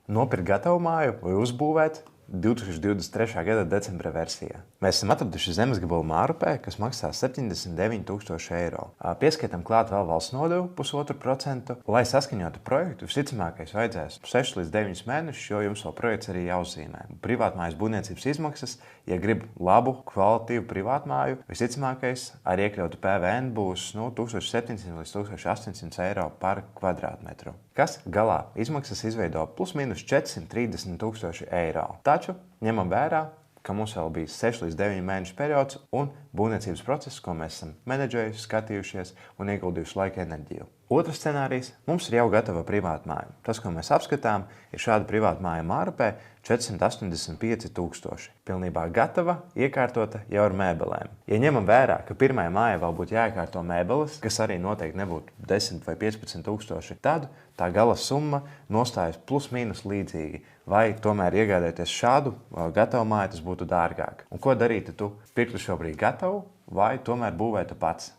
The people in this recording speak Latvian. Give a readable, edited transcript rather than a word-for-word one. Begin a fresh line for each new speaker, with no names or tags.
nopirkt gatavu māju vai uzbūvēt 2023. gada decembra versijā. Mēs esam atraduši zemes gabalu Mārupē, kas maksā 79 000 eiro. Pieskaitam klāt vēl valsts nodevu 1,5%. Lai saskaņotu projektu, visticamākais vajadzēs 6 līdz 9 mēnešus, jo jums vēl projekts arī jāuzzīmē. Privātmājas būvniecības izmaksas, ja grib labu, kvalitatīvu privātmāju, visticamākais ar iekļautu PVN būs 1700 līdz 1800 eiro par kvadrātmetru, kas galā izmaksas izveido plus mīnus 430 000 eiro. Taču ņemam vērā, ka mums vēl bija 6 līdz 9 mēnešu periods un būvniecības process, ko mēs esam menedžējuši, skatījušies un ieguldījuši laika enerģiju. Otrs scenārijs – mums ir jau gatava privātmāja. Tas, ko mēs apskatām, ir šāda privātmāja Mārupē 485 000. Pilnībā gatava, iekārtota jau ar mēbelēm. Ja ņemam vērā, ka pirmajai mājai vēl būtu jāiekārto mēbeles, kas arī noteikti nebūtu 10 vai 15 000, tad tā gala summa nostājas plus mīnus līdzīgi. Vai tomēr iegādāties šādu gatavu māju, tas būtu dārgāk. Un ko darītu tu? Pirktu šobrīd gatavu vai tomēr būvētu pats?